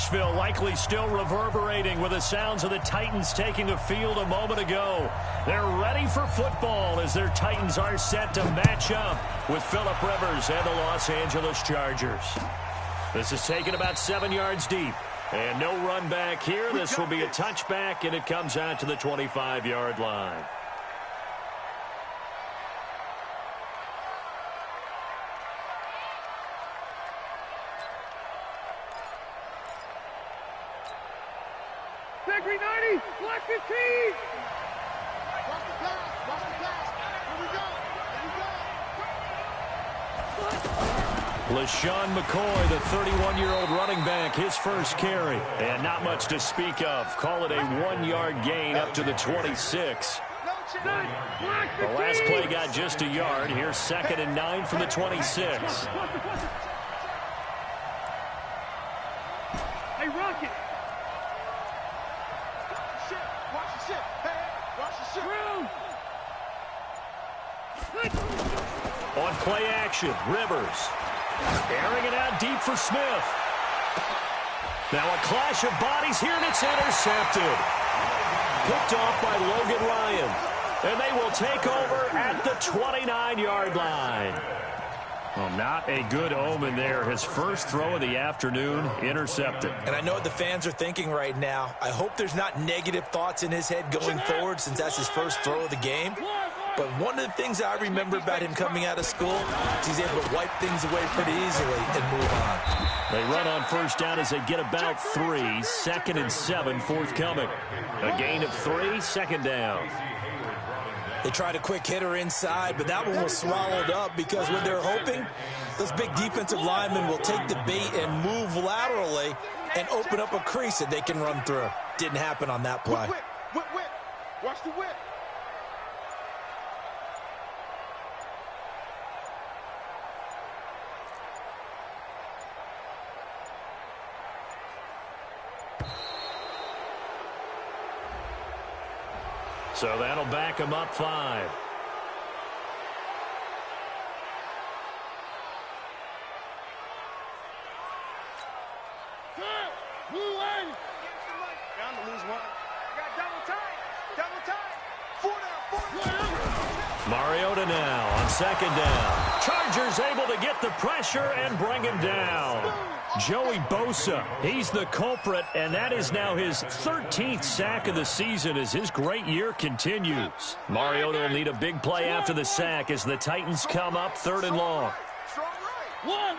Nashville likely still reverberating with the sounds of the Titans taking the field a moment ago. They're ready for football as their Titans are set to match up with Phillip Rivers and the Los Angeles Chargers. This is taken about 7 yards deep. And no run back here. This will be a touchback, and it comes out to the 25-yard line. Secondary 90, black 15. Watch the pass, watch the pass. Here we go. LaShawn McCoy, the 31-year-old running back, his first carry. And not much to speak of. Call it a 1-yard gain up to the 26. The last play got just a yard. Here's 2nd and 9 from the 26. Hey, Rocket. On play action, Rivers. Airing it out deep for Smith. Now a clash of bodies here, and it's intercepted. Picked off by Logan Ryan. And they will take over at the 29-yard line. Well, not a good omen there. His first throw of the afternoon, intercepted. And I know what the fans are thinking right now. I hope there's not negative thoughts in his head going forward since that's his first throw of the game. But one of the things I remember about him coming out of school is he's able to wipe things away pretty easily and move on. They run on first down as they get about 3. 2nd and 7 forthcoming. A gain of 3, 2nd down. They tried a quick hitter inside, but that one was swallowed up because when they're hoping, those big defensive linemen will take the bait and move laterally and open up a crease that they can run through. Didn't happen on that play. Whip. Watch the whip. So that'll back him up 5. Down to lose one. Got double time. 4 down. Mariota now on 2nd down. Chargers able to get the pressure and bring him down. Joey Bosa, he's the culprit, and that is now his 13th sack of the season as his great year continues. Mariota will need a big play after the sack as the Titans come up 3rd and long. One.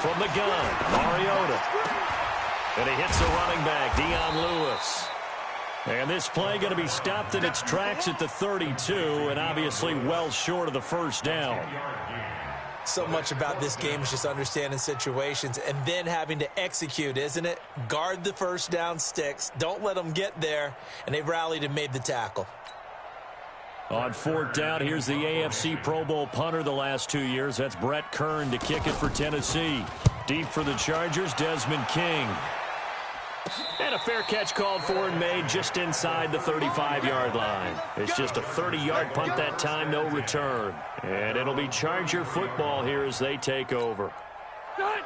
From the gun, Mariota. And he hits the running back, Dion Lewis. And this play going to be stopped in its tracks at the 32, and obviously well short of the first down. So much about this game is just understanding situations and then having to execute, isn't it? Guard the first down sticks. Don't let them get there. And they rallied and made the tackle. On 4th down, here's the AFC Pro Bowl punter the last 2 years. That's Brett Kern to kick it for Tennessee. Deep for the Chargers, Desmond King. And a fair catch called for and made just inside the 35-yard line. It's just a 30-yard punt that time, no return. And it'll be Charger football here as they take over.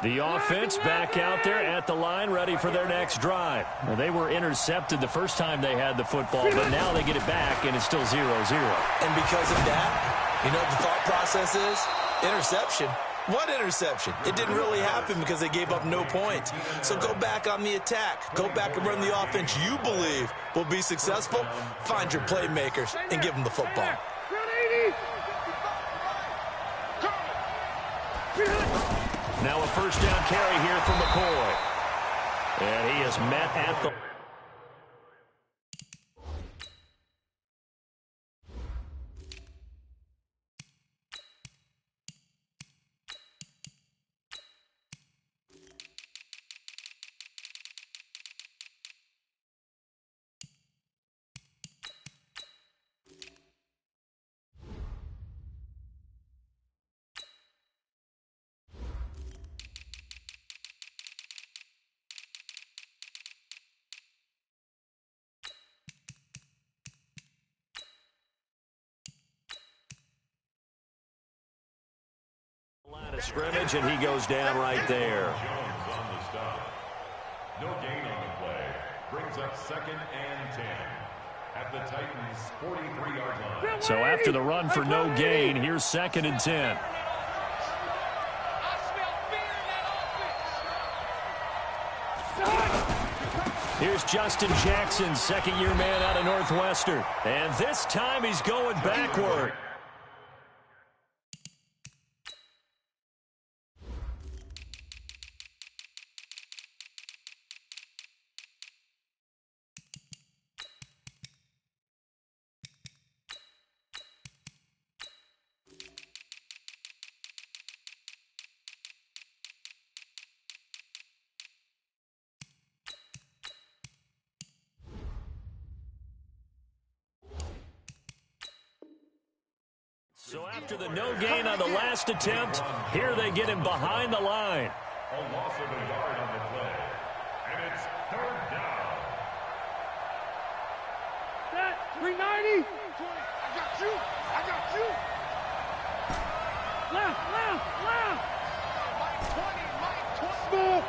The offense back out there at the line, ready for their next drive. Well, they were intercepted the first time they had the football, but now they get it back, and it's still 0-0. And because of that, you know what the thought process is? Interception. What interception? It didn't really happen because they gave up no points. So go back on the attack. Go back and run the offense you believe will be successful. Find your playmakers and give them the football. Now a first down carry here from McCoy. And he is met at the scrimmage, and he goes down right there. No gain on the play. Brings up 2nd and 10 at the Titans' 43-yard line. So after the run for no gain, here's 2nd and 10. Here's Justin Jackson, second-year man out of Northwestern. And this time he's going backward. So after the no gain on the last attempt, here they get him behind the line. A loss of a yard on the play. And it's 3rd down. Set, 390. I got you. I got you. Left, left, left. Mike 20, Mike 20. Small.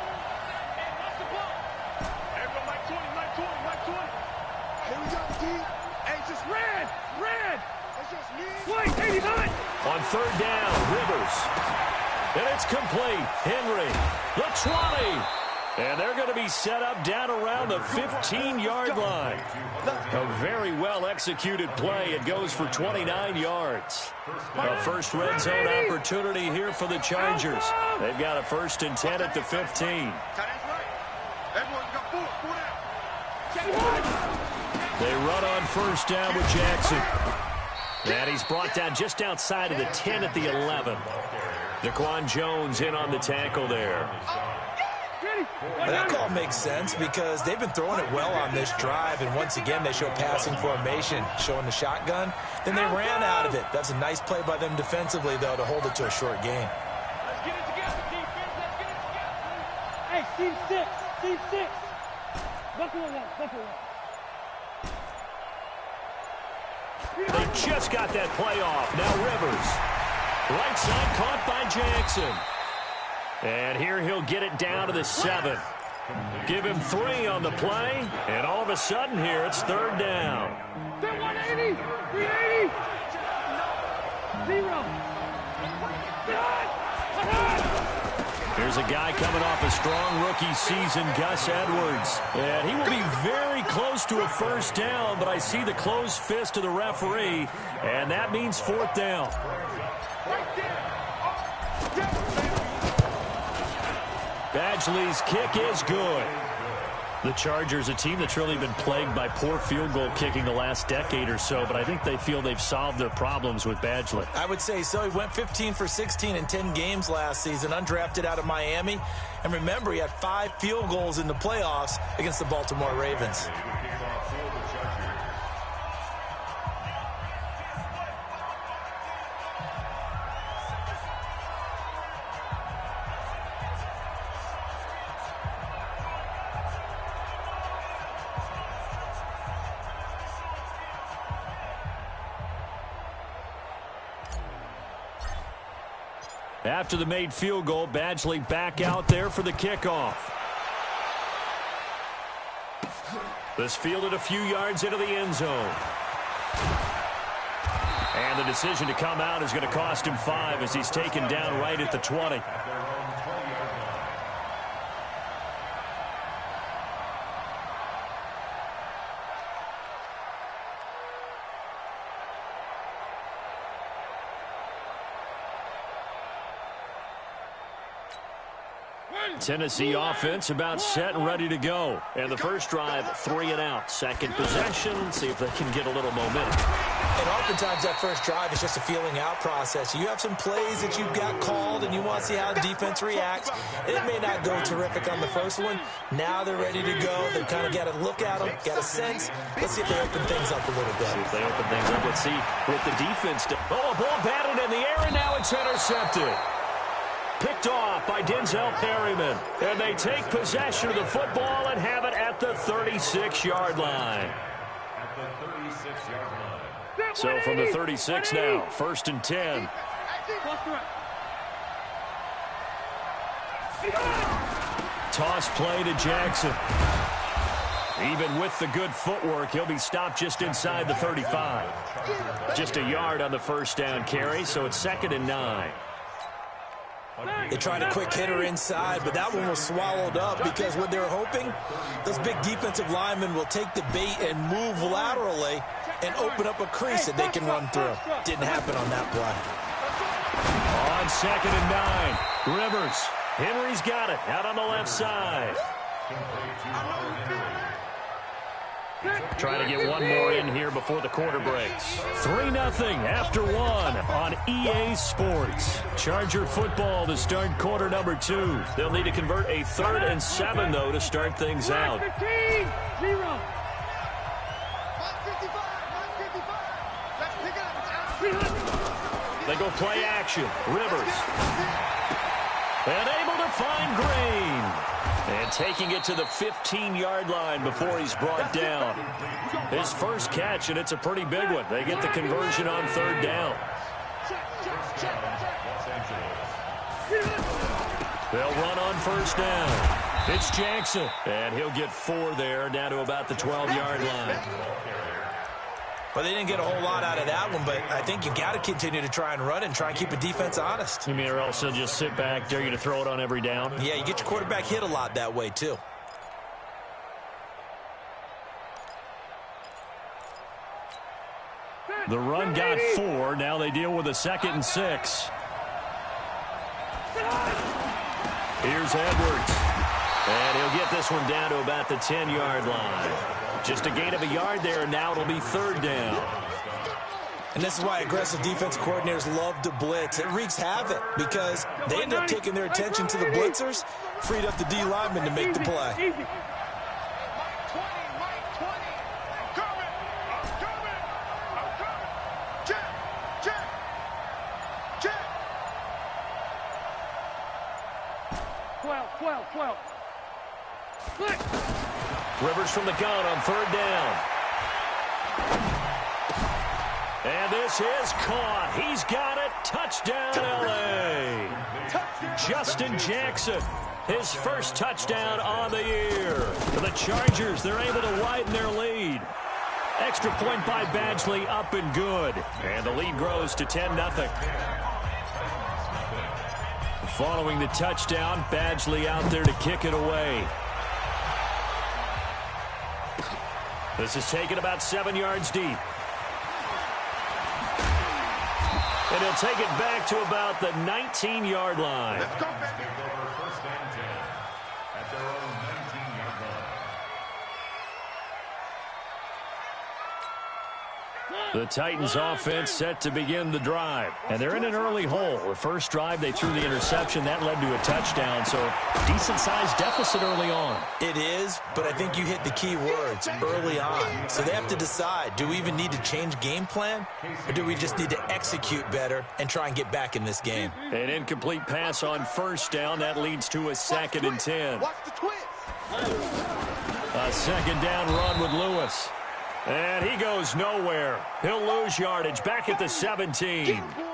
Hey, watch the ball. Everyone, Mike 20, Mike 20, Mike 20. Here we go, D. Hey, just red, red. Wait, 89! On 3rd down, Rivers. And it's complete. Henry, the 20. And they're going to be set up down around the 15-yard line. A very well-executed play. It goes for 29 yards. A first red zone opportunity here for the Chargers. They've got a 1st and 10 at the 15. They run on 1st down with Jackson. And he's brought down just outside of the 10 at the 11. Daquan Jones in on the tackle there. That call makes sense because they've been throwing it well on this drive, and once again they show passing formation, showing the shotgun. Then they ran out of it. That's a nice play by them defensively, though, to hold it to a short gain. Let's get it together, defense. Let's get it together. Hey, team 6. Buckle one. They just got that play off. Now Rivers. Right side caught by Jackson. And here he'll get it down to the 7. Give him 3 on the play. And all of a sudden here it's 3rd down. 180, 380. 0. Here's a guy coming off a strong rookie season, Gus Edwards. And he will be very close to a 1st down, but I see the closed fist of the referee, and that means 4th down. Badgley's kick is good. The Chargers, a team that's really been plagued by poor field goal kicking the last decade or so, but I think they feel they've solved their problems with Badgley. I would say so. He went 15 for 16 in 10 games last season, undrafted out of Miami. And remember, he had 5 field goals in the playoffs against the Baltimore Ravens. After the made field goal, Badgley back out there for the kickoff. This fielded a few yards into the end zone. And the decision to come out is going to cost him 5 as he's taken down right at the 20. Tennessee offense about set and ready to go. And the first drive, 3 and out. Second possession, see if they can get a little momentum. And oftentimes that first drive is just a feeling out process. You have some plays that you've got called and you want to see how the defense reacts. It may not go terrific on the first one. Now they're ready to go. They've kind of got to look at them, got a sense. Let's see if they open things up a little bit. See if they open things up. Let's see what the defense does. Oh, a ball batted in the air, and now it's intercepted. Picked off by Denzel Perryman. And they take possession of the football and have it at the 36-yard line. At the 36-yard line. So from the 36 now, 1st and 10. Toss play to Jackson. Even with the good footwork, he'll be stopped just inside the 35. Just a yard on the first down carry, so it's 2nd and 9. They tried a quick hitter inside, but that one was swallowed up because what they were hoping, those big defensive linemen will take the bait and move laterally and open up a crease that they can run through. Didn't happen on that play. On 2nd and 9, Rivers. Henry's got it out on the left side. Trying to get one more in here before the quarter breaks. 3-0 after 1 on EA Sports. Charger football to start quarter number 2. They'll need to convert a 3rd and 7, though, to start things out. 15-0. They go play action. Rivers. And able to find Green. And taking it to the 15-yard line before he's brought down. His first catch, and it's a pretty big one. They get the conversion on 3rd down. They'll run on 1st down. It's Jackson, and he'll get 4 there, down to about the 12-yard line. Well, they didn't get a whole lot out of that one, but I think you've got to continue to try and run and try and keep a defense honest. You mean, or else they'll just sit back, dare you to throw it on every down? Yeah, you get your quarterback hit a lot that way, too. The run got 4. Now they deal with a 2nd and 6. Here's Edwards. And he'll get this one down to about the 10-yard line. Just a gain of a yard there, and now it'll be 3rd down. And this is why aggressive defensive coordinators love to blitz. It wreaks havoc because they end up taking their attention to the blitzers, freed up the D lineman to make the play. Rivers from the gun on 3rd down. And this is caught. He's got it. Touchdown, L.A. Justin Jackson, his first touchdown on the year. For the Chargers, they're able to widen their lead. Extra point by Badgley, up and good. And the lead grows to 10-0. Following the touchdown, Badgley out there to kick it away. This is taken about 7 yards deep. And he'll take it back to about the 19-yard line. Let's go, baby. First and 10 at their own 19-yard line. The Titans offense set to begin the drive. And they're in an early hole. The first drive, they threw the interception. That led to a touchdown. So decent-sized deficit early on. It is, but I think you hit the key words, early on. So they have to decide, do we even need to change game plan? Or do we just need to execute better and try and get back in this game? An incomplete pass on 1st down. That leads to a 2nd and 10. Watch the twist. A 2nd down run with Lewis. And he goes nowhere. He'll lose yardage back at the 17. Get him, boy.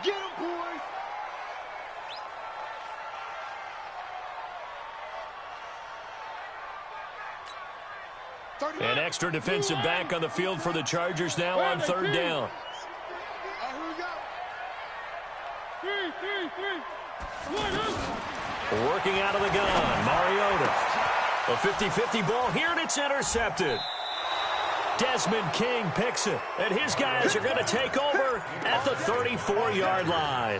Get him, boy. An extra defensive back on the field for the Chargers now on 3rd down. Working out of the gun, Mariota. A 50-50 ball here, and it's intercepted. Desmond King picks it, and his guys are going to take over at the 34-yard line.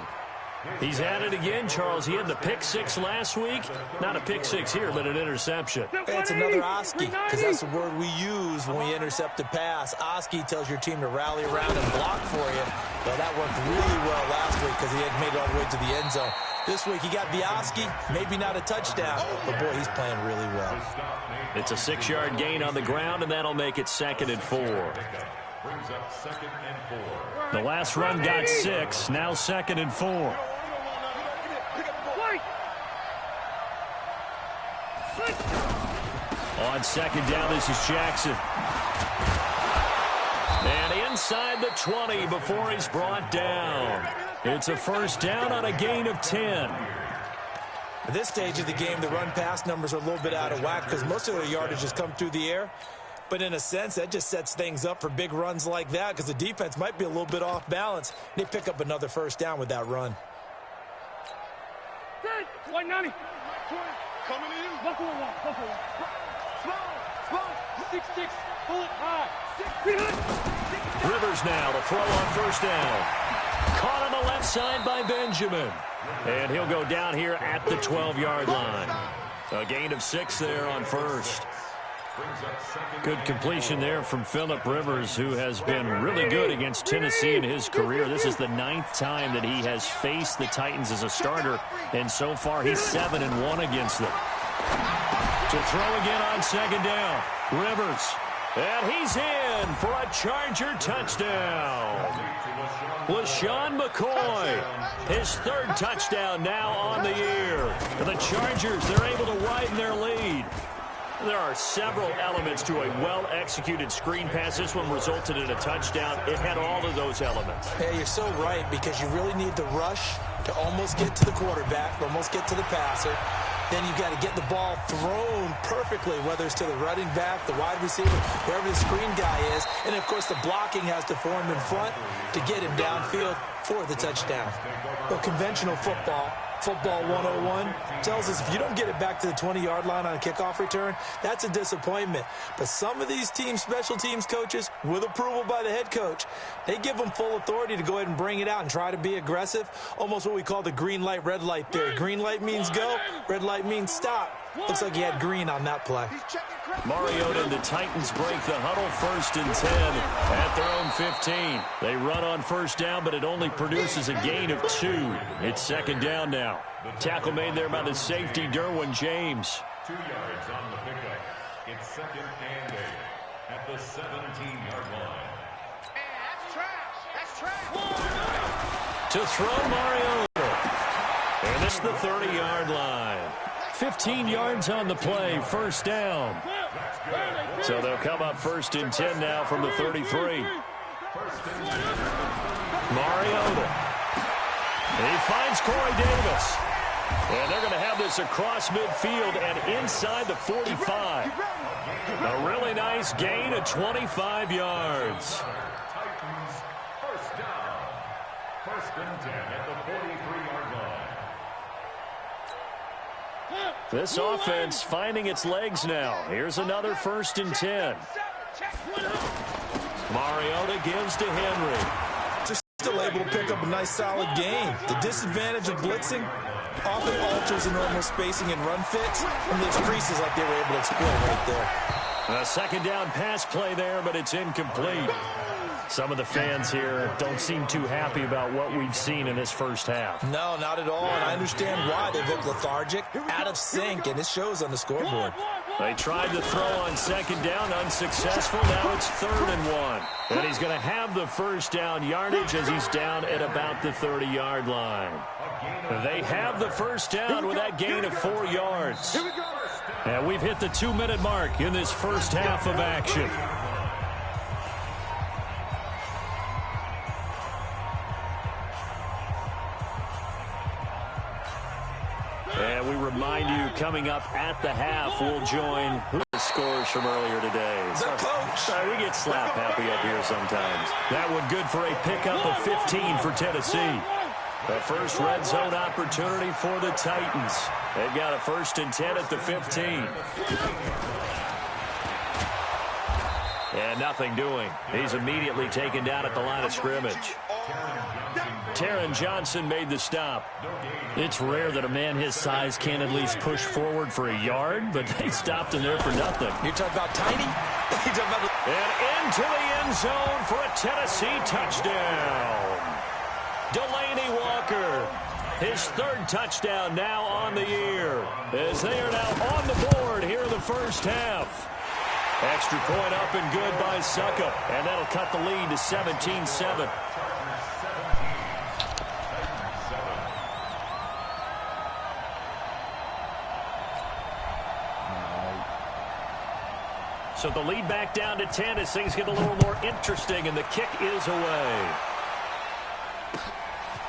He's at it again, Charles. He had the pick 6 last week. Not a pick 6 here, but an interception. It's another Oski, because that's the word we use when we intercept a pass. Oski tells your team to rally around and block for you. Well, that worked really well last week because he had made it all the way to the end zone. This week he got the Oski, maybe not a touchdown, but boy, he's playing really well. It's a 6-yard gain on the ground, and that'll make it 2nd and 4. Brings up 2nd and 4. The last run got 6, now 2nd and 4. On 2nd down, this is Jackson. And inside the 20 before he's brought down. It's a 1st down on a gain of 10. At this stage of the game, the run-pass numbers are a little bit out of whack because most of their yardage has come through the air. But in a sense, that just sets things up for big runs like that because the defense might be a little bit off balance. They pick up another first down with that run. 190. Coming in. 6-6. Pull it high. Rivers now to throw on first down. Caught on the left side by Benjamin. And he'll go down here at the 12-yard line. A gain of 6 there on first. Good completion there from Phillip Rivers, who has been really good against Tennessee in his career. This is the 9th time that he has faced the Titans as a starter, and so far he's 7-1 against them. To throw again on second down. Rivers. And he's in for a Charger touchdown. LaShawn McCoy, his 3rd touchdown now on the year. And the Chargers, they're able to widen their lead. There are several elements to a well-executed screen pass. This one resulted in a touchdown. It had all of those elements. Yeah, you're so right, because you really need the rush to almost get to the quarterback, almost get to the passer. Then you've got to get the ball thrown perfectly, whether it's to the running back, the wide receiver, wherever the screen guy is. And, of course, the blocking has to form in front to get him downfield for the touchdown. Well, conventional football 101, tells us if you don't get it back to the 20-yard line on a kickoff return, that's a disappointment. But some of these team special teams coaches, with approval by the head coach, they give them full authority to go ahead and bring it out and try to be aggressive, almost what we call the green light, red light theory. Green light means go, red light means stop. Looks like he had green on that play. Mariota and the Titans break the huddle, 1st and 10 at their own 15. They run on first down, but it only produces a gain of 2. It's second down now. Tackle made there by the safety, Derwin James. 2 yards on the pickup. It's 2nd and 8 at the 17-yard line. That's trash. That's trash. To throw Mariota. And it's the 30-yard line. 15 yards on the play, first down. So they'll come up 1st and 10 now from the 33. Mariota. He finds Corey Davis. And they're going to have this across midfield and inside the 45. A really nice gain of 25 yards. Titans first down. 1st and 10 at the 43-yard line. This offense finding its legs now. Here's another 1st and 10. Mariota gives to Henry. Just still able to pick up a nice solid gain. The disadvantage of blitzing often alters the normal spacing and run fits, and those creases like they were able to exploit right there. A second down pass play there, but it's incomplete. Some of the fans here don't seem too happy about what we've seen in this first half. No, not at all, and I understand why. They look lethargic, out of sync, and it shows on the scoreboard. They tried to throw on second down, unsuccessful. Now it's 3rd and 1. And he's going to have the first down yardage as he's down at about the 30-yard line. They have the first down with that gain of 4 yards. And we've hit the 2-minute mark in this first half of action. And we remind you, coming up at the half, we'll join who scores from earlier today. The coach. We get slap happy up here sometimes. That one good for a pickup of 15 for Tennessee. The first red zone opportunity for the Titans. They've got a 1st and 10 at the 15. And nothing doing. He's immediately taken down at the line of scrimmage. Taron Johnson made the stop. It's rare that a man his size can at least push forward for a yard, but they stopped him there for nothing. You're talking about tiny? You're talking about... And into the end zone for a Tennessee touchdown. Delaney Walker, his 3rd touchdown now on the year, as they are now on the board here in the first half. Extra point up and good by Suckup, and that'll cut the lead to 17-7. So the lead back down to 10 as things get a little more interesting, and the kick is away.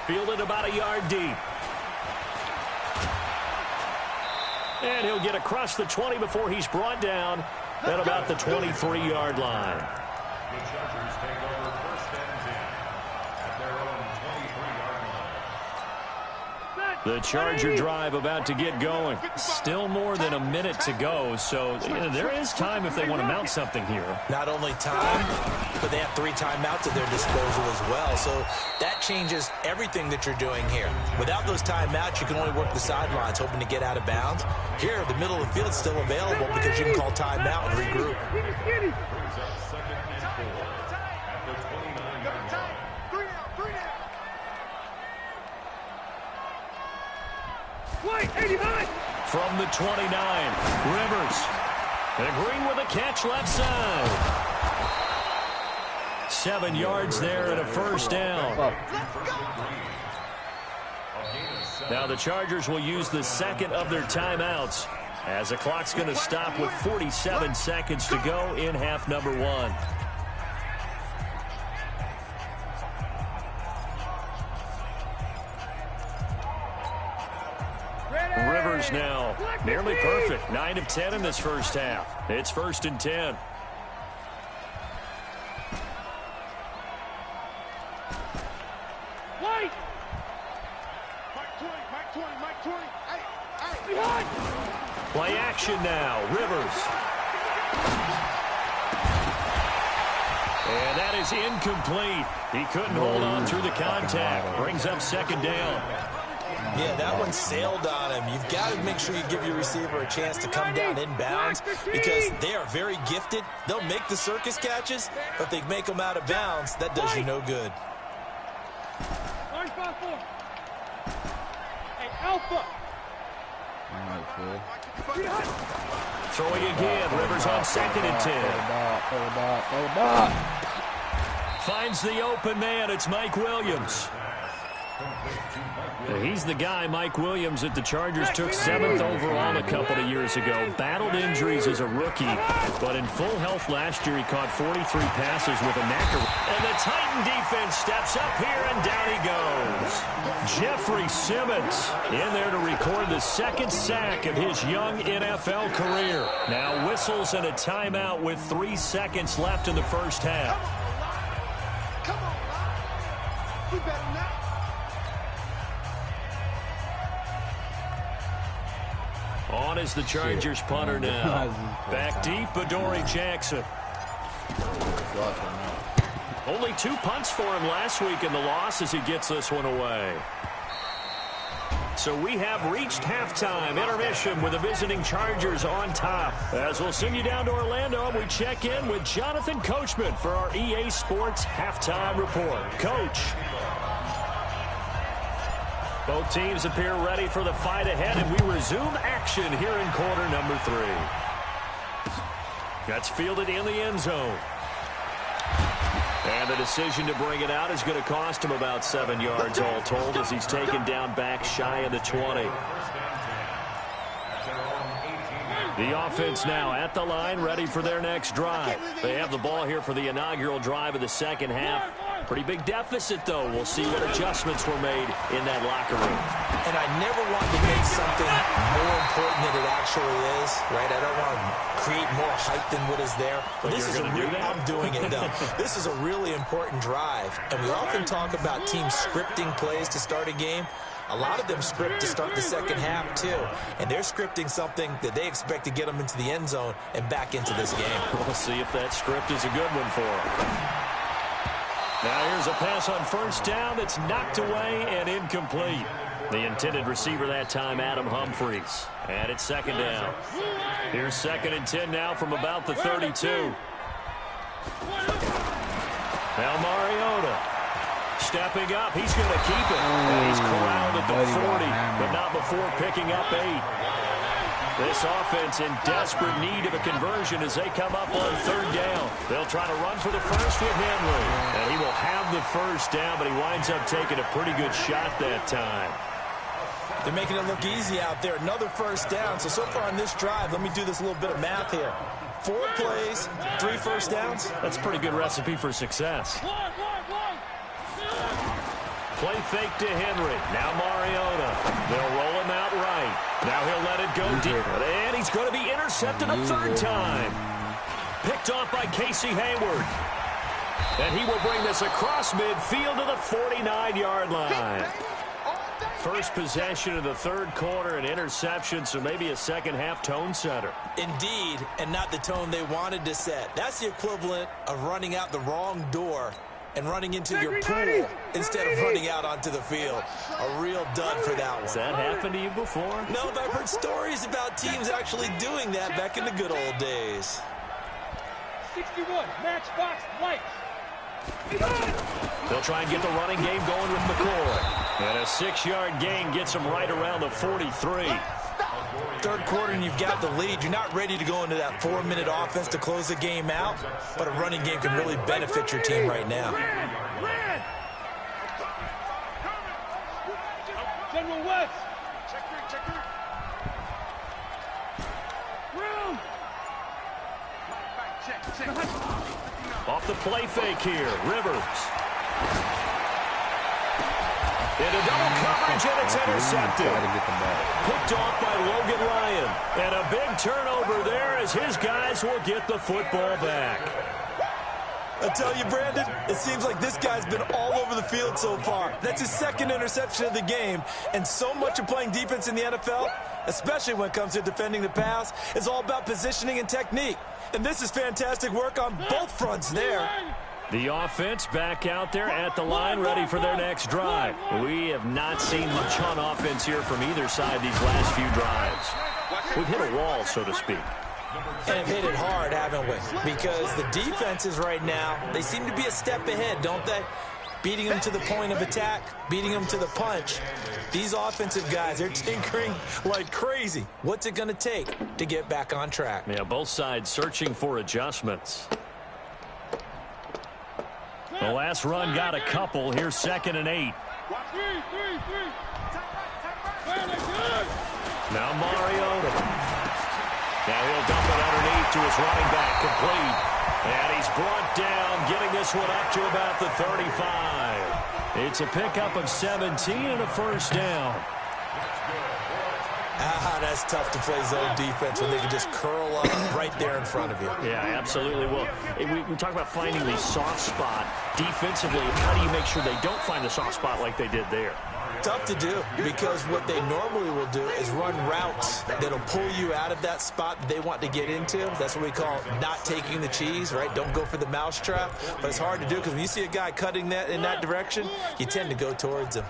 Fielded about a yard deep. And he'll get across the 20 before he's brought down at about the 23-yard line. The Chargers take over first and 10 at their own 23-yard line. The Charger drive about to get going. Still more than a minute to go, so there is time if they want to mount something here. Not only time, but they have 3 timeouts at their disposal as well. So that changes everything that you're doing here. Without those timeouts, you can only work the sidelines, hoping to get out of bounds. Here, the middle of the field is still available because you can call timeout and regroup. Brings up second and 4 at the 29-yard line. From the 29, Rivers. And Green with a catch left side. 7 yards there and a first down. Now the Chargers will use the second of their timeouts as the clock's going to stop with 47 seconds to go in half number 1. Rivers now nearly perfect. 9 of 10 in this first half. It's first and 10. Play action now. Rivers. And that is incomplete. He couldn't hold on through the contact. Brings up second down. Yeah, that one sailed on him. You've got to make sure you give your receiver a chance to come down inbounds because they are very gifted. They'll make the circus catches, but if they make them out of bounds, that does you no good. Alpha. Throwing again. Rivers on second and 10. Finds the open man. It's Mike Williams. He's the guy, Mike Williams, that the Chargers took 7th overall a couple of years ago. Battled injuries as a rookie, but in full health last year, he caught 43 passes with a knacker. And the Titan defense steps up here, and down he goes. Jeffrey Simmons in there to record the second sack of his young NFL career. Now whistles and a timeout with 3 seconds left in the first half. Come on, we better not. On is the Chargers punter now. Back deep, Adoree Jackson. Only 2 punts for him last week in the loss as he gets this one away. So we have reached halftime. Intermission with the visiting Chargers on top. As we'll send you down to Orlando, we check in with Jonathan Coachman for our EA Sports Halftime Report. Coach. Both teams appear ready for the fight ahead, and we resume action here in quarter number 3. That's fielded in the end zone. And the decision to bring it out is going to cost him about 7 yards all told as he's taken down back shy of the 20. The offense now at the line, ready for their next drive. They have the ball here for the inaugural drive of the second half. Pretty big deficit, though. We'll see what adjustments were made in that locker room. And I never want to make something more important than it actually is, right? I don't want to create more hype than what is there. But this is I'm doing it, though. This is a really important drive. And we often talk about teams scripting plays to start a game. A lot of them script to start the second half, too. And they're scripting something that they expect to get them into the end zone and back into this game. We'll see if that script is a good one for them. Now here's a pass on first down that's knocked away and incomplete. The intended receiver that time, Adam Humphries. And it's second down. Here's second and 10 now from about the 32. Now Mariota stepping up. He's going to keep it. And he's corralled at the 40, but not before picking up 8. This offense in desperate need of a conversion as they come up on third down. They'll try to run for the first with Henry. And he will have the first down, but he winds up taking a pretty good shot that time. They're making it look easy out there. Another first down. So far on this drive, let me do this little bit of math here. 4 plays, 3 first downs. That's a pretty good recipe for success. Play fake to Henry. Now Mariota. They'll roll him out right. Now he'll let it go deep. And he's going to be intercepted a third time. Picked off by Casey Hayward. And he will bring this across midfield to the 49-yard line. First possession of the third quarter, an interception, so maybe a second-half tone setter. Indeed, and not the tone they wanted to set. That's the equivalent of running out the wrong door and running into your pool instead of running out onto the field. A real dud for that one. Has that happened to you before? No, but I've heard stories about teams actually doing that back in the good old days. 61, matchbox lights. They'll try and get the running game going with McCoy. And a 6-yard gain gets them right around the 43. Third quarter and you've got the lead. You're not ready to go into that 4-minute offense to close the game out, but a running game can really benefit your team right now. General West. Room. Off the play fake here, Rivers. Into double coverage, and it's intercepted. Picked off by Logan Ryan. And a big turnover there as his guys will get the football back. I tell you, Brandon, it seems like this guy's been all over the field so far. That's his second interception of the game. And so much of playing defense in the NFL, especially when it comes to defending the pass, is all about positioning and technique. And this is fantastic work on both fronts there. The offense back out there at the line, ready for their next drive. We have not seen much on offense here from either side these last few drives. We've hit a wall, so to speak. And have hit it hard, haven't we? Because the defenses right now, they seem to be a step ahead, don't they? Beating them to the point of attack, beating them to the punch. These offensive guys, they're tinkering like crazy. What's it going to take to get back on track? Yeah, both sides searching for adjustments. The last run got a couple. Here's 2nd and 8. Now Mariota. Now he'll dump it underneath to his running back, complete. And he's brought down, getting this one up to about the 35. It's a pickup of 17 and a first down. That's tough to play zone defense when they can just curl up right there in front of you. Yeah, absolutely. Well, we talk about finding the soft spot defensively. How do you make sure they don't find the soft spot like they did there? Tough to do, because what they normally will do is run routes that'll pull you out of that spot that they want to get into. That's what we call not taking the cheese, right? Don't go for the mousetrap. But it's hard to do, because when you see a guy cutting that in that direction, you tend to go towards him.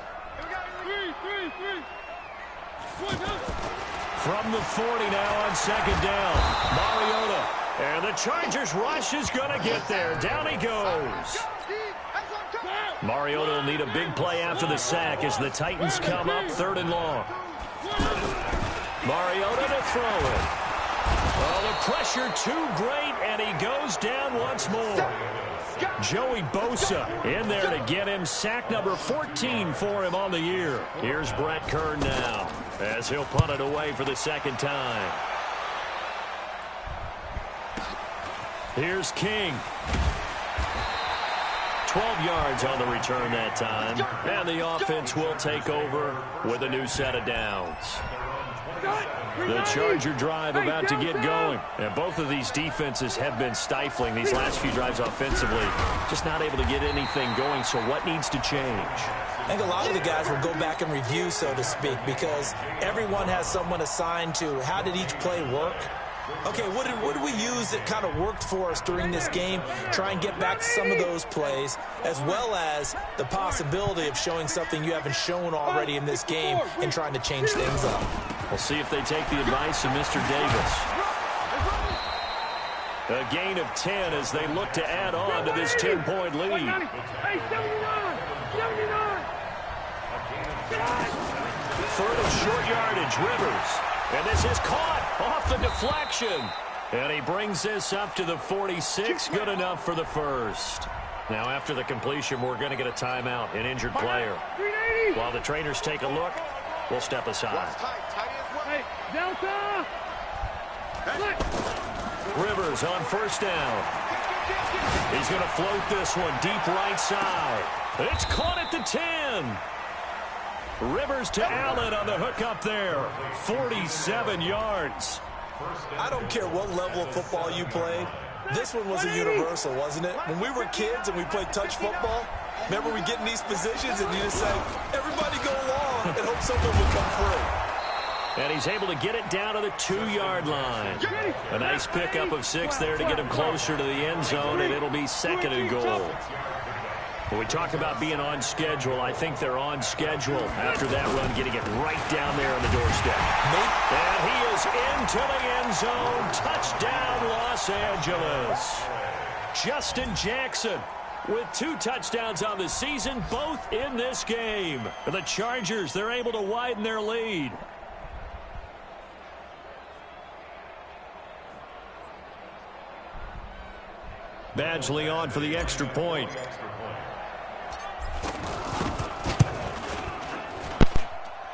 From the 40 now on 2nd down. Mariota. And the Chargers rush is going to get there. Down he goes. Mariota will need a big play after the sack as the Titans come up 3rd and long. Mariota to throw it. Oh, the pressure too great, and he goes down once more. Joey Bosa in there to get him. Sack number 14 for him on the year. Here's Brett Kern now as he'll punt it away for the 2nd time. Here's King. 12 yards on the return that time. And the offense will take over with a new set of downs. The Charger drive about to get going. And both of these defenses have been stifling these last few drives offensively. Just not able to get anything going. So what needs to change? I think a lot of the guys will go back and review, so to speak, because everyone has someone assigned to how did each play work. Okay, what did we use that kind of worked for us during this game? Try and get back to some of those plays, as well as the possibility of showing something you haven't shown already in this game and trying to change things up. We'll see if they take the advice of Mr. Davis. A gain of 10 as they look to add on to this 10-point lead. Hey, 79! 79! 3rd and short yardage, Rivers. And this is caught off the deflection. And he brings this up to the 46. Good enough for the first. Now, after the completion, we're going to get a timeout, an injured player. While the trainers take a look, we'll step aside. Hey, Delta! Rivers on 1st down. He's going to float this one deep right side. It's caught at the 10. Rivers to Allen on the hook up there. 47 yards. I don't care what level of football you played. This one was a universal, wasn't it? When we were kids and we played touch football, remember we get in these positions and you just say, everybody go along and hope someone will come through. And he's able to get it down to the 2-yard line. A nice pickup of 6 there to get him closer to the end zone, and it'll be 2nd and goal. When we talk about being on schedule, I think they're on schedule after that run, getting it right down there on the doorstep. And he is into the end zone. Touchdown, Los Angeles. Justin Jackson with 2 touchdowns on the season, both in this game. The Chargers, they're able to widen their lead. Badgley on for the extra point.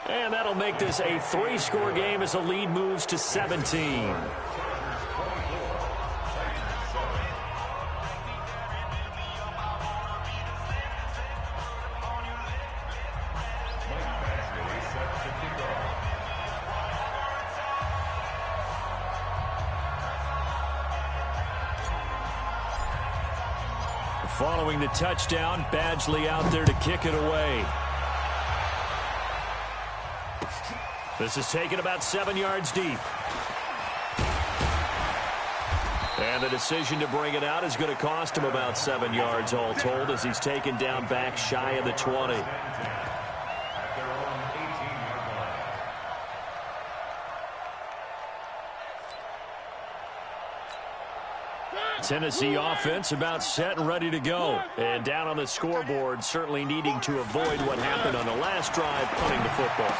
And that'll make this a 3-score game as the lead moves to 17. Following the touchdown, Badgley out there to kick it away. This is taken about 7 yards deep. And the decision to bring it out is going to cost him about 7 yards all told as he's taken down back shy of the 20. Tennessee offense about set and ready to go. And down on the scoreboard, certainly needing to avoid what happened on the last drive, punting the football.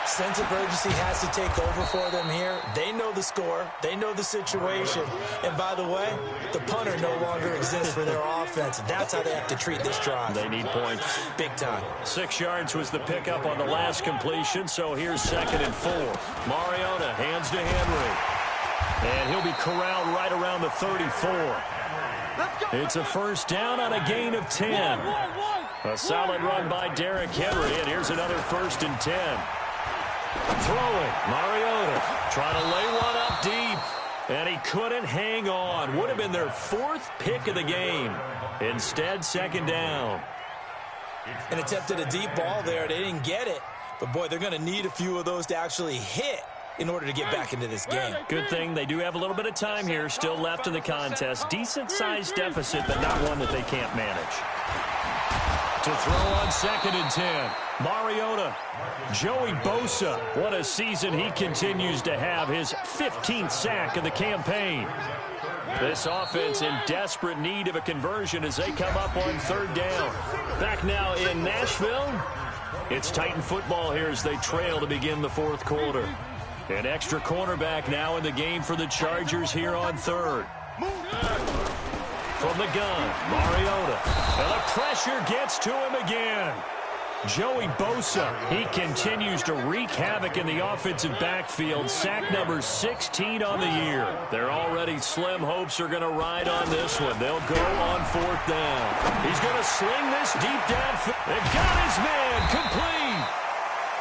Sense of urgency has to take over for them here. They know the score. They know the situation. And by the way, the punter no longer exists for their offense. That's how they have to treat this drive. They need points. Big time. 6 yards was the pickup on the last completion, so here's 2nd and 4. Mariota hands to Henry. And he'll be corralled right around the 34. It's a first down on a gain of 10. A solid run by Derrick Henry, and here's another 1st and 10. Throwing, Mariota trying to lay one up deep, and he couldn't hang on. Would have been their 4th pick of the game. Instead, 2nd down. And attempted a deep ball there. They didn't get it. But, boy, they're going to need a few of those to actually hit in order to get back into this game. Good thing they do have a little bit of time here still left in the contest. Decent-sized deficit, but not one that they can't manage. To throw on 2nd and 10. Mariota. Joey Bosa. What a season he continues to have. His 15th sack of the campaign. This offense in desperate need of a conversion as they come up on 3rd down. Back now in Nashville. It's Titan football here as they trail to begin the 4th quarter. An extra cornerback now in the game for the Chargers here on 3rd. From the gun, Mariota. And the pressure gets to him again. Joey Bosa, he continues to wreak havoc in the offensive backfield. Sack number 16 on the year. Their already slim hopes are going to ride on this one. They'll go on 4th down. He's going to sling this deep downfield. They got his man complete.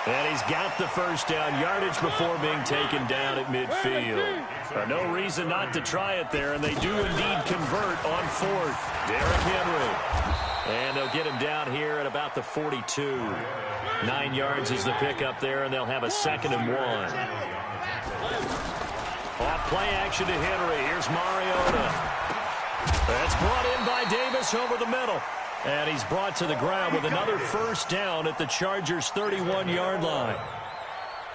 And he's got the first down yardage before being taken down at midfield. No reason not to try it there, and they do indeed convert on 4th. Derrick Henry. And they'll get him down here at about the 42. 9 yards is the pickup there, and they'll have a 2nd and 1. Off play action to Henry. Here's Mariota. That's brought in by Davis over the middle. And he's brought to the ground with another first down at the Chargers' 31-yard line.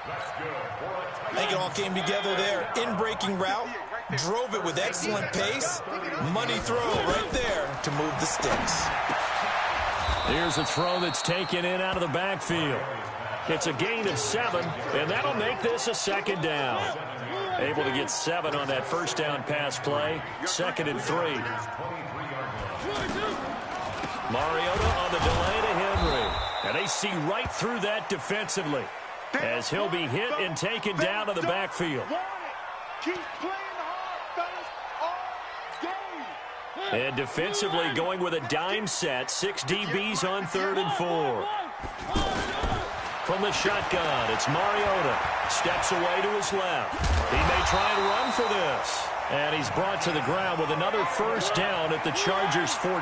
I think it all came together there. In-breaking route, drove it with excellent pace. Money throw right there to move the sticks. Here's a throw that's taken in out of the backfield. It's a gain of 7, and that'll make this a 2nd down. Able to get 7 on that first down pass play. 2nd and 3. Mariota on the delay to Henry. And they see right through that defensively as he'll be hit and taken down to the backfield. Keep playing hard, fellas, all game. And defensively going with a dime set. 6 DBs on 3rd and 4. From the shotgun, it's Mariota. Steps away to his left. He may try and run for this. And he's brought to the ground with another first down at the Chargers' 14.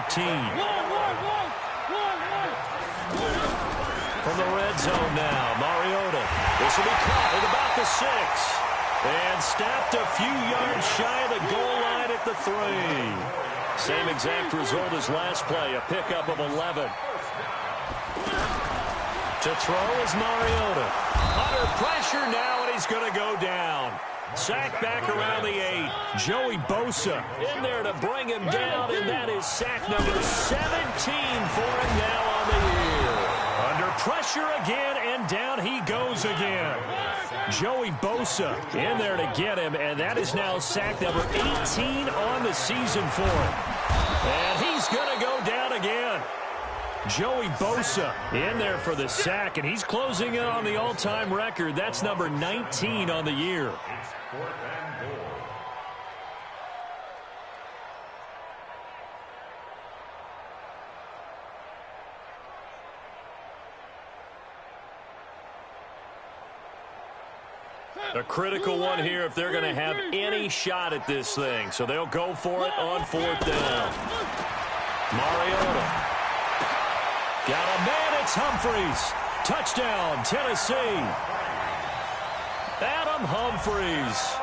From the red zone now, Mariota. This will be caught at about the 6. And stopped a few yards shy of the goal line at the 3. Same exact result as last play, a pickup of 11. To throw is Mariota. Under pressure now, and he's going to go down. Sack back around the 8. Joey Bosa in there to bring him down, and that is sack number 17 for him now on the year. Under pressure again, and down he goes again. Joey Bosa in there to get him, and that is now sack number 18 on the season for him. And he's going to go down again. Joey Bosa in there for the sack, and he's closing in on the all-time record. That's number 19 on the year. It's 4th and goal. A critical one here if they're going to have any shot at this thing. So they'll go for it on 4th down. Mariota. Got a man, it's Humphries. Touchdown, Tennessee. Adam Humphries.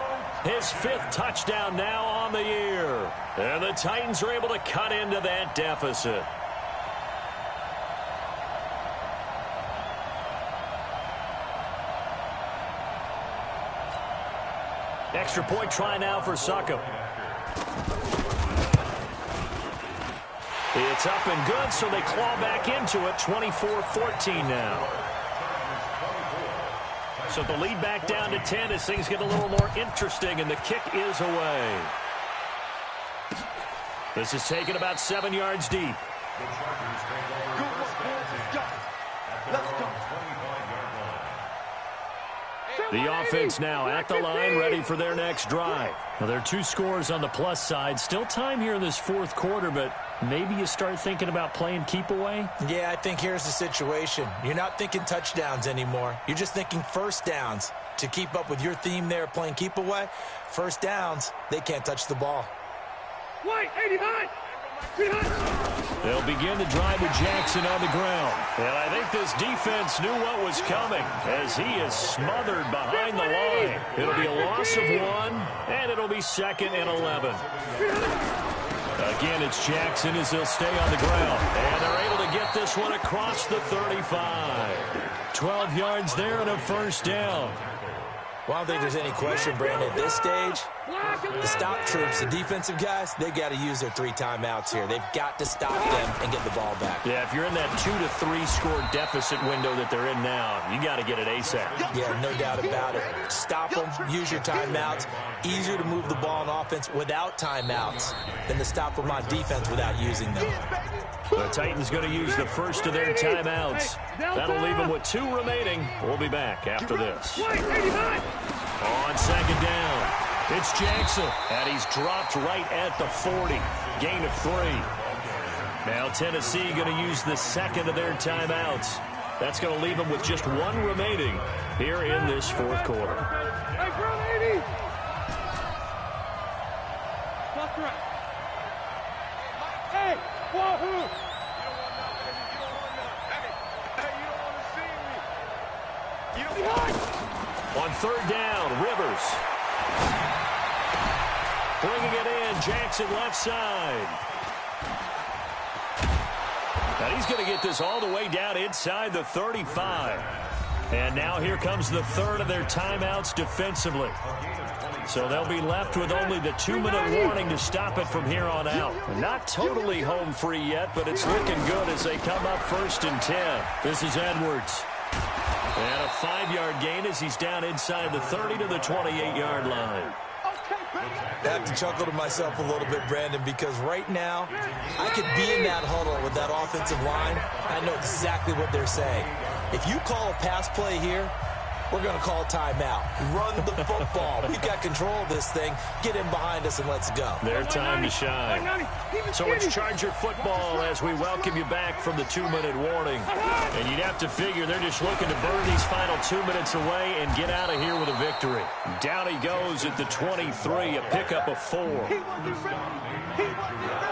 His 5th touchdown now on the year. And the Titans are able to cut into that deficit. Extra point try now for Succop. It's up and good, so they claw back into it. 24-14 now. So the lead back down to 10 as things get a little more interesting, and the kick is away. This is taken about 7 yards deep. The Chargers take over first and 10 at their own 25-yard line. The offense now at the line, ready for their next drive. Now, there are 2 scores on the plus side. Still time here in this 4th quarter, but maybe you start thinking about playing keep away? Yeah, I think here's the situation. You're not thinking touchdowns anymore. You're just thinking first downs. To keep up with your theme there, playing keep away, first downs, they can't touch the ball. White, 89. They'll begin the drive with Jackson on the ground. And I think this defense knew what was coming as he is smothered behind the line. It'll be a loss of 1, and it'll be 2nd and 11. Again, it's Jackson as he'll stay on the ground. And they're able to get this one across the 35. 12 yards there and a first down. Well, I don't think there's any question, Brandon. At this stage, the stop troops, the defensive guys, they got to use their 3 timeouts here. They've got to stop them and get the ball back. Yeah, if you're in that 2 to 3 score deficit window that they're in now, you got to get it ASAP. Yeah, no doubt about it. Stop them, use your timeouts. Easier to move the ball on offense without timeouts than to stop them on defense without using them. The Titans going to use the first of their timeouts. That'll leave them with 2 remaining. We'll be back after this. On 2nd down, it's Jackson, and he's dropped right at the 40. Gain of 3. Now Tennessee going to use the 2nd of their timeouts. That's going to leave them with just 1 remaining here in this 4th quarter. Hey, bro, 80. That's right. Hey, wahoo. On 3rd down, Rivers. Bringing it in, Jackson left side. And he's going to get this all the way down inside the 35. And now here comes the 3rd of their timeouts defensively. So they'll be left with only the 2-minute warning to stop it from here on out. Not totally home free yet, but it's looking good as they come up 1st and 10. This is Edwards. And a 5-yard gain as he's down inside the 30 to the 28-yard line. I have to chuckle to myself a little bit, Brandon, because right now I could be in that huddle with that offensive line. I know exactly what they're saying. If you call a pass play here, we're going to call timeout. Run the football. We've got control of this thing. Get in behind us and let's go. Their time to shine. So it's Charger football as we welcome you back from the 2-minute warning. And you'd have to figure they're just looking to burn these final 2 minutes away and get out of here with a victory. Down he goes at the 23, a pickup of 4.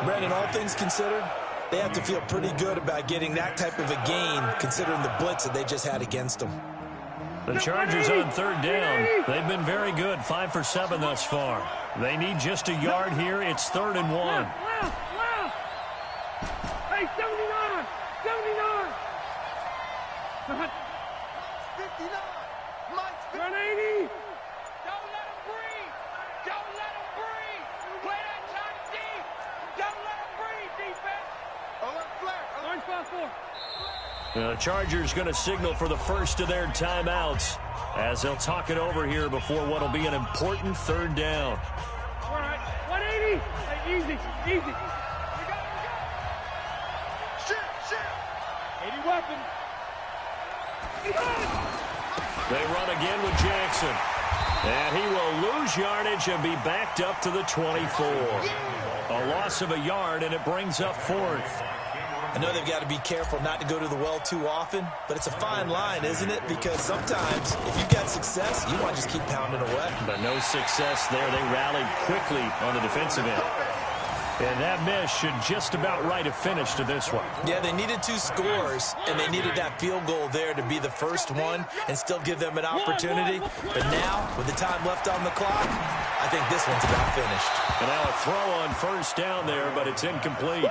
Brandon, all things considered, they have to feel pretty good about getting that type of a gain considering the blitz that they just had against them. The Chargers on 3rd down. They've been very good, 5 for 7 thus far. They need just a yard here. It's 3rd and 1. Hey, 79! 79! 59! Mike's 180! Don't let him breathe! Don't let him breathe! Play that shot deep! Don't let him breathe, defense! Alert flag! Alert 5-4. The Chargers going to signal for the first of their timeouts as they'll talk it over here before what will be an important 3rd down. All right, 180! Hey, easy, easy. Shoot! 80 weapon. They run again with Jackson. And he will lose yardage and be backed up to the 24. A loss of a yard, and it brings up 4th. I know they've got to be careful not to go to the well too often, but it's a fine line, isn't it? Because sometimes, if you've got success, you want to just keep pounding away. But no success there. They rallied quickly on the defensive end. And that miss should just about right a finish to this one. Yeah, they needed 2 scores, and they needed that field goal there to be the first one and still give them an opportunity. But now, with the time left on the clock, I think this one's about finished. And now a throw on 1st down there, but it's incomplete.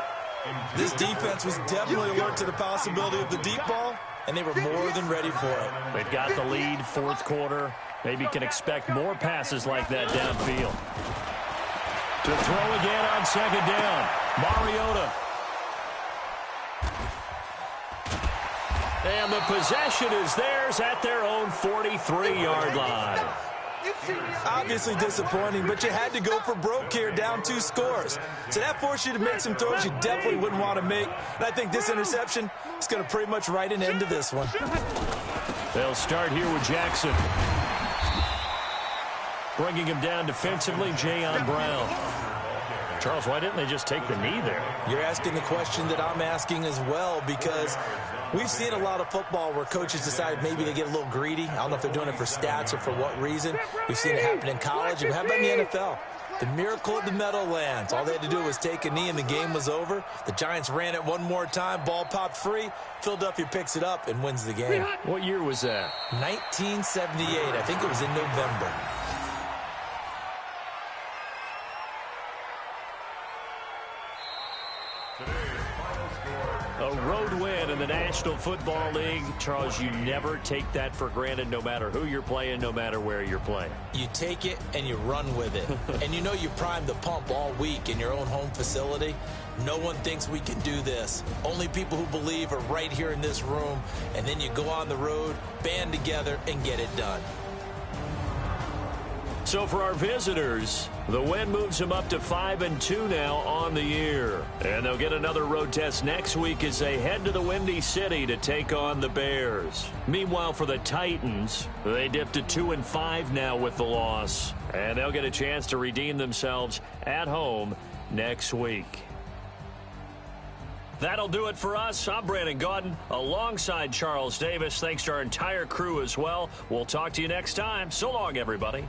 This defense was definitely alert to the possibility of the deep ball, and they were more than ready for it. They've got the lead, 4th quarter. Maybe can expect more passes like that downfield. To throw again on 2nd down. Mariota. And the possession is theirs at their own 43-yard line. Obviously disappointing, but you had to go for broke here, down 2 scores. So that forced you to make some throws you definitely wouldn't want to make. And I think this interception is going to pretty much write an end to this one. They'll start here with Jackson. Bringing him down defensively, Jayon Brown. Charles, why didn't they just take the knee there? You're asking the question that I'm asking as well, because we've seen a lot of football where coaches decide maybe they get a little greedy. I don't know if they're doing it for stats or for what reason. We've seen it happen in college. And how about in the NFL? The miracle of the Meadowlands. All they had to do was take a knee and the game was over. The Giants ran it one more time. Ball popped free. Philadelphia picks it up and wins the game. What year was that? 1978. I think it was in November. A road win in the National Football League. Charles, you never take that for granted no matter who you're playing, no matter where you're playing. You take it and you run with it. And you know you primed the pump all week in your own home facility. No one thinks we can do this. Only people who believe are right here in this room. And then you go on the road, band together, and get it done. So for our visitors, the win moves them up to 5-2 now on the year. And they'll get another road test next week as they head to the Windy City to take on the Bears. Meanwhile, for the Titans, they dipped to 2-5 now with the loss. And they'll get a chance to redeem themselves at home next week. That'll do it for us. I'm Brandon Gaudin alongside Charles Davis. Thanks to our entire crew as well. We'll talk to you next time. So long, everybody.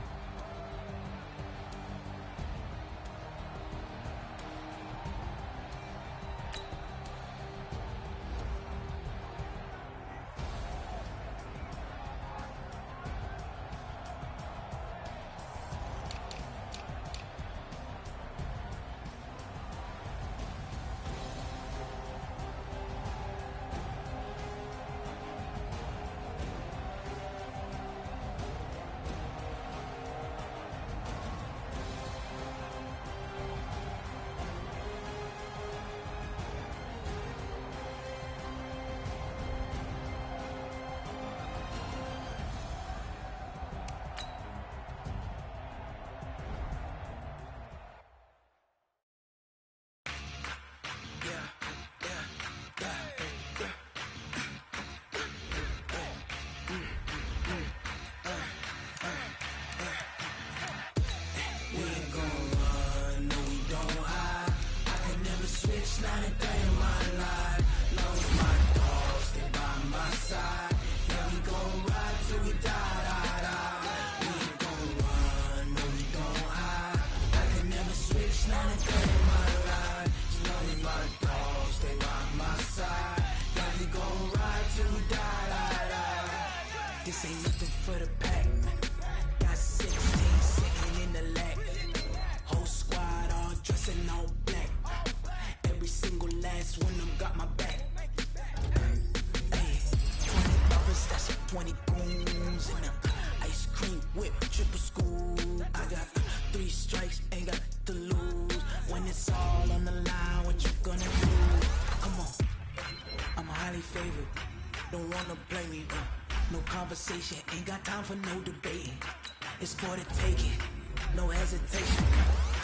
don't wanna blame me. No conversation, ain't got time for no debating. It's for the taking, no hesitation.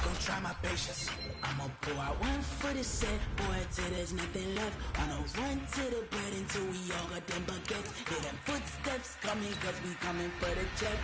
Don't try my patience. I'ma pour out one for the set, boy, till there's nothing left. On a run to the bread until we all got them baguettes. Hear them footsteps coming, cause we coming for the check.